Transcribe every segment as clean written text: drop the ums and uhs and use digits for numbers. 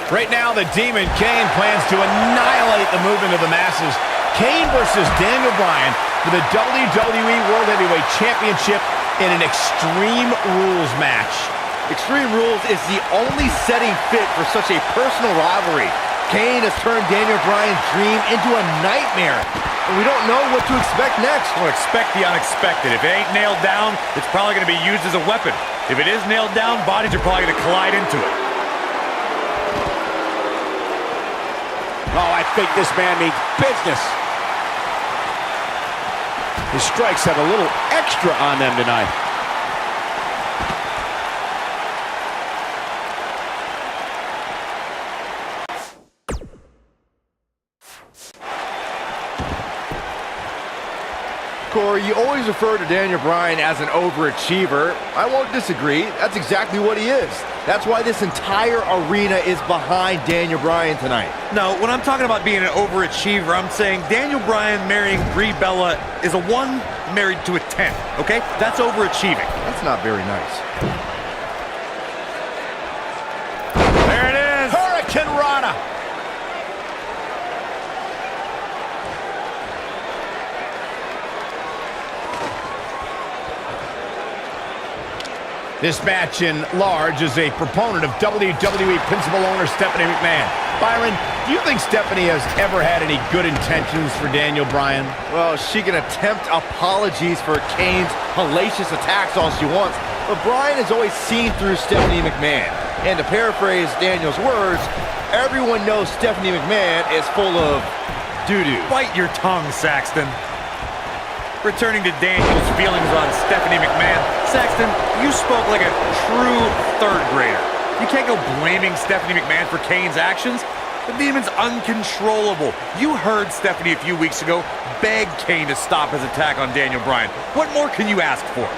Right now, the Demon Kane plans to annihilate the movement of the masses. Kane versus Daniel Bryan for the WWE World Heavyweight Championship in an Extreme Rules match. Extreme Rules is the only setting fit for such a personal rivalry. Kane has turned Daniel Bryan's dream into a nightmare, and we don't know what to expect next. Well, expect the unexpected. If it ain't nailed down, it's probably going to be used as a weapon. If it is nailed down, bodies are probably going to collide into it. Oh, I think this man means business. His strikes have a little extra on them tonight. Corey, you always refer to Daniel Bryan as an overachiever. I won't disagree. That's exactly what he is. That's why this entire arena is behind Daniel Bryan tonight. No, when I'm talking about being an overachiever, I'm saying Daniel Bryan marrying Brie Bella is a 1 married to a 10, okay? That's overachieving. That's not very nice. There it is! Hurricane Rana! This match in large is a proponent of WWE principal owner Stephanie McMahon. Byron, do you think Stephanie has ever had any good intentions for Daniel Bryan? Well, she can attempt apologies for Kane's hellacious attacks all she wants, but Bryan has always seen through Stephanie McMahon. And to paraphrase Daniel's words, everyone knows Stephanie McMahon is full of doo-doo. Bite your tongue, Saxton. Returning to Daniel's feelings on Stephanie McMahon, Saxton, you spoke like a true third grader. You can't go blaming Stephanie McMahon for Kane's actions. The Demon's uncontrollable. You heard Stephanie a few weeks ago beg Kane to stop his attack on Daniel Bryan. What more can you ask for?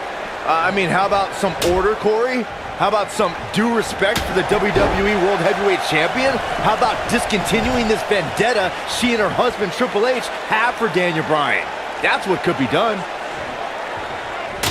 I mean, how about some order, Corey? How about some due respect for the WWE World Heavyweight Champion? How about discontinuing this vendetta she and her husband Triple H have for Daniel Bryan? That's what could be done.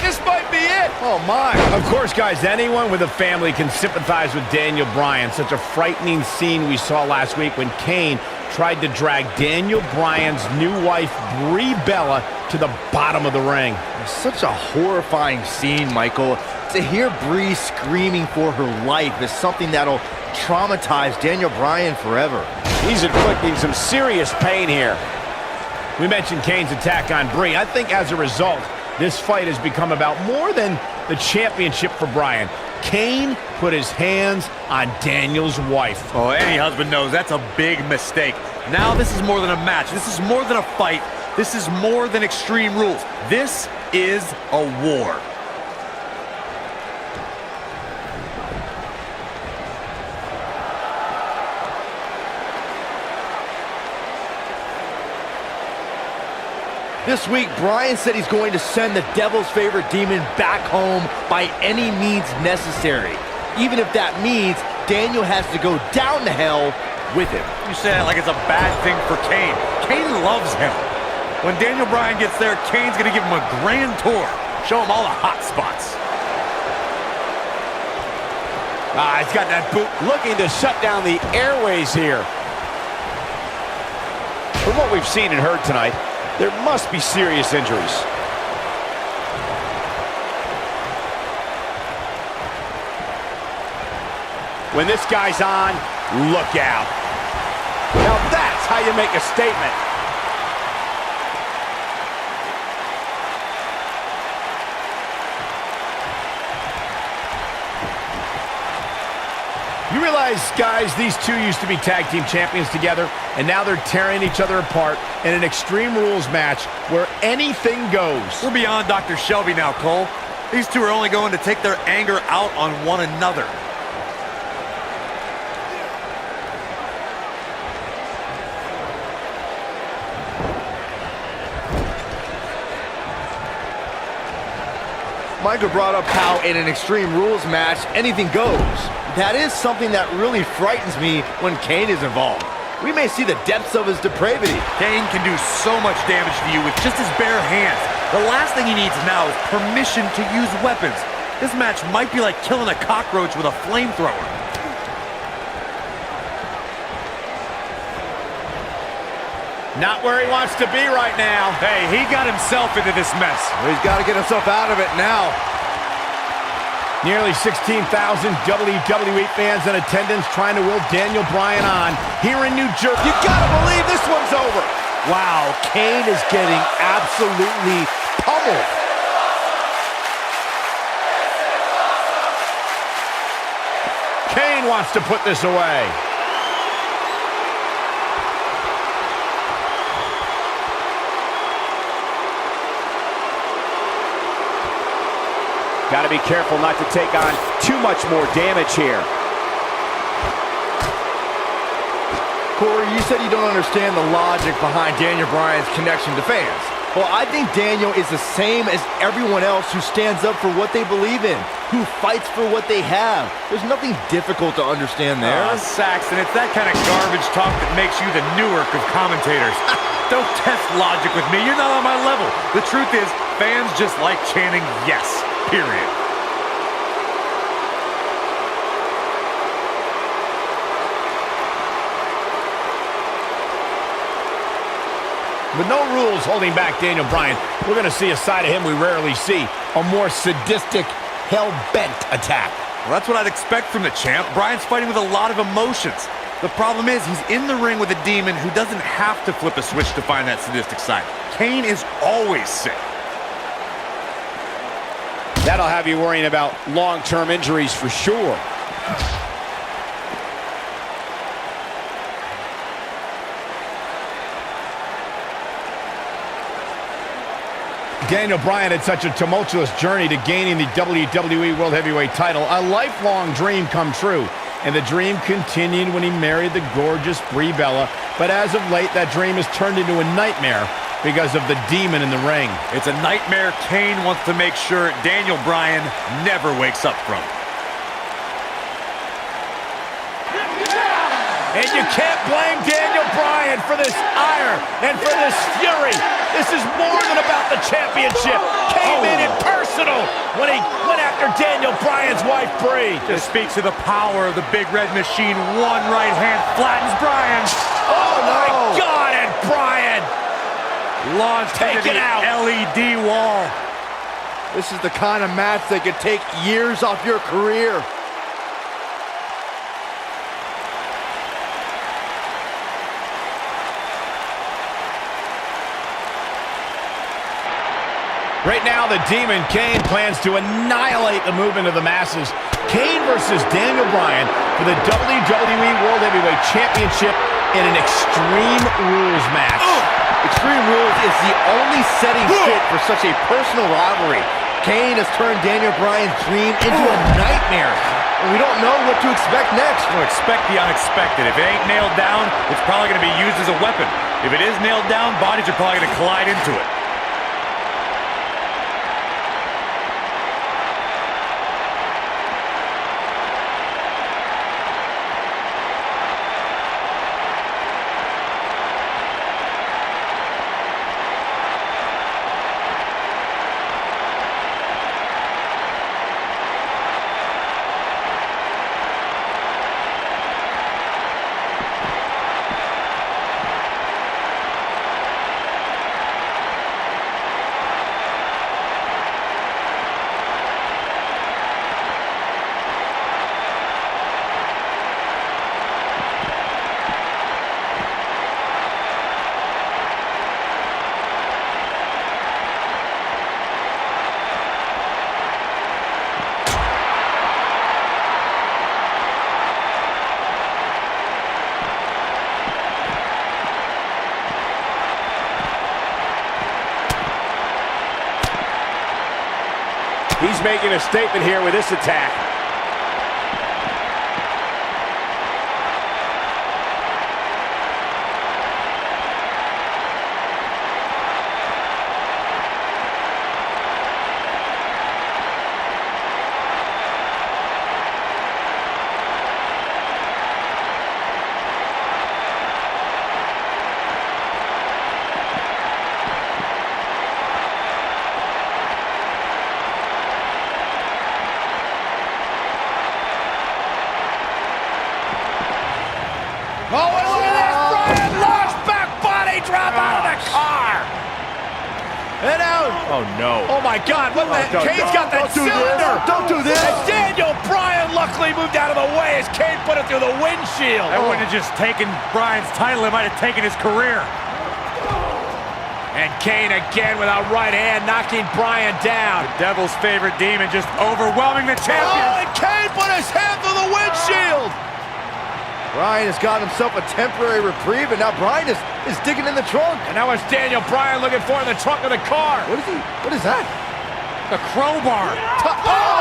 This might be it! Oh my! Of course, guys, anyone with a family can sympathize with Daniel Bryan. Such a frightening scene we saw last week when Kane tried to drag Daniel Bryan's new wife, Brie Bella, to the bottom of the ring. Such a horrifying scene, Michael. To hear Brie screaming for her life is something that'll traumatize Daniel Bryan forever. He's inflicting some serious pain here. We mentioned Kane's attack on Brie. I think as a result, this fight has become about more than the championship for Bryan. Kane put his hands on Daniel's wife. Oh, any husband knows that's a big mistake. Now this is more than a match. This is more than a fight. This is more than Extreme Rules. This is a war. This week, Bryan said he's going to send the Devil's favorite Demon back home by any means necessary. Even if that means Daniel has to go down to hell with him. You say it like it's a bad thing for Kane. Kane loves him. When Daniel Bryan gets there, Kane's going to give him a grand tour. Show him all the hot spots. He's got that boot looking to shut down the airways here. From what we've seen and heard tonight, there must be serious injuries. When this guy's on, look out. Now that's how you make a statement. You realize, guys, these two used to be tag team champions together, and now they're tearing each other apart in an Extreme Rules match where anything goes. We're beyond Dr. Shelby now, Cole. These two are only going to take their anger out on one another. Michael brought up how in an Extreme Rules match, anything goes. That is something that really frightens me when Kane is involved. We may see the depths of his depravity. Kane can do so much damage to you with just his bare hands. The last thing he needs now is permission to use weapons. This match might be like killing a cockroach with a flamethrower. Not where he wants to be right now. Hey, he got himself into this mess. Well, he's got to get himself out of it now. Nearly 16,000 WWE fans in attendance trying to will Daniel Bryan on here in New Jersey. You got to believe this one's over. Wow, Kane is getting absolutely pummeled. Kane wants to put this away. Got to be careful not to take on too much more damage here. Corey, you said you don't understand the logic behind Daniel Bryan's connection to fans. Well, I think Daniel is the same as everyone else who stands up for what they believe in, who fights for what they have. There's nothing difficult to understand there. Saxton, it's that kind of garbage talk that makes you the Newark of commentators. Don't test logic with me. You're not on my level. The truth is, fans just like chanting yes, period. With no rules holding back Daniel Bryan, we're going to see a side of him we rarely see. A more sadistic, hell-bent attack. Well, that's what I'd expect from the champ. Bryan's fighting with a lot of emotions. The problem is he's in the ring with a demon who doesn't have to flip a switch to find that sadistic side. Kane is always sick. That'll have you worrying about long-term injuries for sure. Daniel Bryan had such a tumultuous journey to gaining the WWE World Heavyweight title, a lifelong dream come true. And the dream continued when he married the gorgeous Brie Bella. But as of late, that dream has turned into a nightmare because of the demon in the ring. It's a nightmare Kane wants to make sure Daniel Bryan never wakes up from. And you can't blame Daniel Bryan for this ire and for this fury. This is more than about the championship. Kane made it personal when he went after Daniel Bryan's wife, Brie. This speaks to the power of the Big Red Machine. One right hand flattens Bryan. Oh my God, and Bryan Launched into the LED wall. This is the kind of match that could take years off your career. Right now, the Demon Kane plans to annihilate the movement of the masses. Kane versus Daniel Bryan for the WWE World Heavyweight Championship in an Extreme Rules match. Extreme Rules is the only setting fit for such a personal rivalry. Kane has turned Daniel Bryan's dream into a nightmare, and we don't know what to expect next. Well, expect the unexpected. If it ain't nailed down, it's probably going to be used as a weapon. If it is nailed down, bodies are probably going to collide into it. He's making a statement here with this attack. Oh, no. Oh, my God. What the? Kane's got that Don't do cylinder. this. Don't do this. And Daniel Bryan luckily moved out of the way as Kane put it through the windshield. That wouldn't have just taken Bryan's title. It might have taken his career. And Kane again with a right hand, knocking Bryan down. The devil's favorite demon just overwhelming the champion. Oh, and Kane put his hand through the windshield. Bryan has got himself a temporary reprieve, and now Bryan is digging in the trunk. And now it's Daniel Bryan looking for in the trunk of the car. What is that? The crowbar. Oh,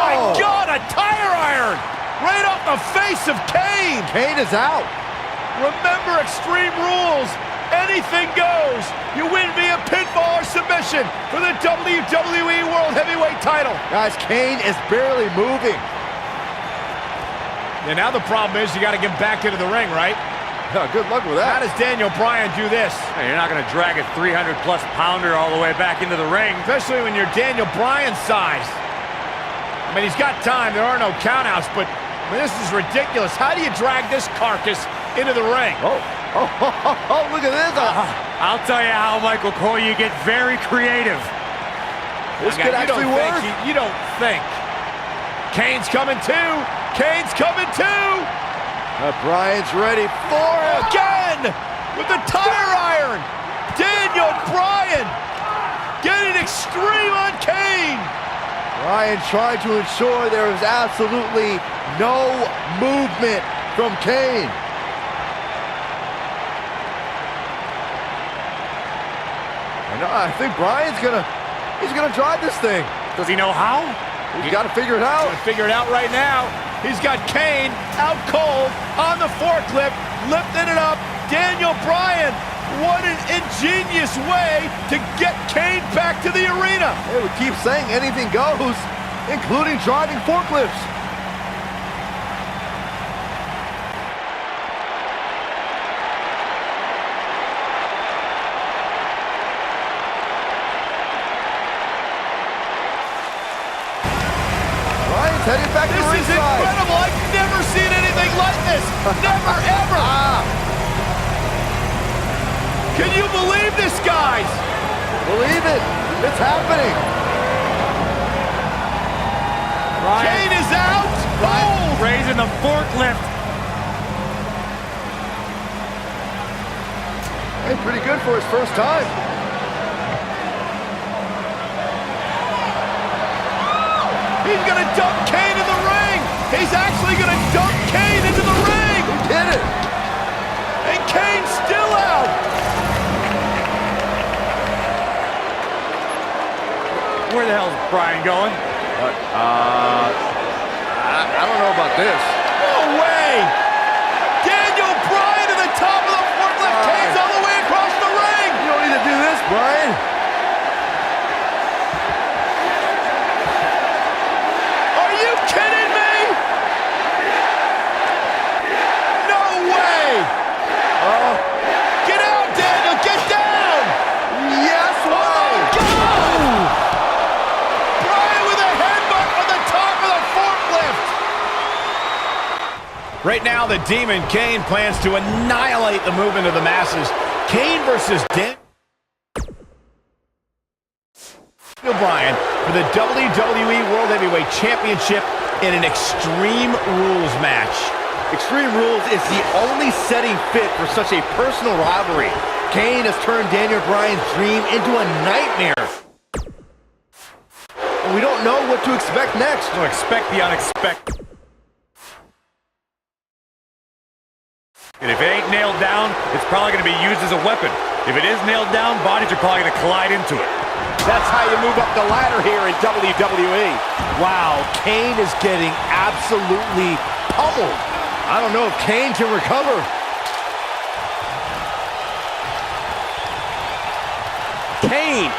my God, a tire iron. Right off the face of Kane. Kane is out. Remember Extreme Rules. Anything goes. You win via pinfall or submission for the WWE World Heavyweight title. Guys, Kane is barely moving. And now the problem is you got to get back into the ring, right? Good luck with How that. does Daniel Bryan do this? Hey, you're not going to drag a 300-plus pounder all the way back into the ring. Especially when you're Daniel Bryan's size. I mean, he's got time. There are no countouts, but I mean, this is ridiculous. How do you drag this carcass into the ring? Oh, look at this. I'll tell you how, Michael Cole, you get very creative. This could actually work. You don't think. Kane's coming too. Kane's coming too. Bryan's ready for it. Again with the tire iron. Daniel Bryan getting extreme on Kane. Bryan trying to ensure there is absolutely no movement from Kane. I think Bryan's gonna drive this thing. Does he know how? He's got to figure it out. Figure it out right now. He's got Kane out cold on the forklift, lifting it up. Daniel Bryan, what an ingenious way to get Kane back to the arena. Hey, we keep saying anything goes, including driving forklifts. Heading back to This is ringside. incredible. I've never seen anything like this. Never, ever. Can you believe this, guys? Believe it. It's happening. Kane is out. Cold. Raising the forklift. Hey, pretty good for his first time. He's going to dump Kane in the ring. He's actually going to dump Kane into the ring. He did it. And Kane's still out. Where the hell's Bryan going? I don't know about this. No way. Daniel Bryan to the top of the forklift. Kane's all the way across the ring. You don't need to do this, Bryan. Are you kidding me? No way. Get out, Daniel. Get down. Yes way. God! Bryan with a headbutt on the top of the forklift. Right now, the Demon Kane plans to annihilate the movement of the masses. Kane versus Daniel Bryan for the WWE World Heavyweight Championship in an Extreme Rules match. Extreme Rules is the only setting fit for such a personal rivalry. Kane has turned Daniel Bryan's dream into a nightmare. And we don't know what to expect next. So expect the unexpected. And if it ain't nailed down, it's probably going to be used as a weapon. If it is nailed down, bodies are probably going to collide into it. That's how you move up the ladder here in WWE. Wow, Kane is getting absolutely pummeled. I don't know if Kane can recover. Kane.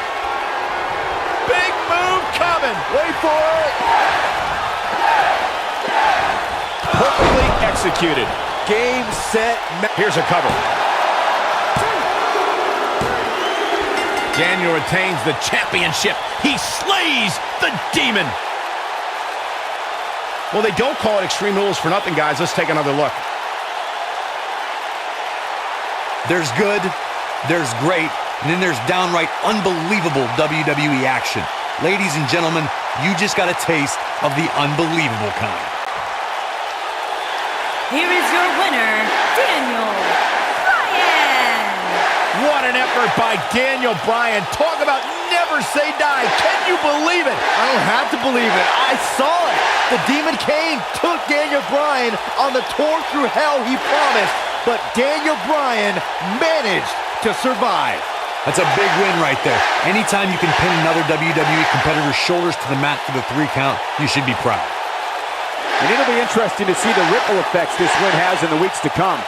Big move coming. Wait for it. Perfectly executed. Game, set, match. Here's a cover. Daniel retains the championship. He slays the Demon. Well, they don't call it Extreme Rules for nothing, guys. Let's take another look. There's good, there's great, and then there's downright unbelievable WWE action. Ladies and gentlemen, you just got a taste of the unbelievable kind. Here is your winner, Daniel Bryan. What an effort by Daniel Bryan. Talk about never say die. Can you believe it? I don't have to believe it. I saw it. The Demon Kane took Daniel Bryan on the tour through hell he promised, but Daniel Bryan managed to survive. That's a big win right there. Anytime you can pin another WWE competitor's shoulders to the mat for the 3 count, you should be proud. And it'll be interesting to see the ripple effects this win has in the weeks to come.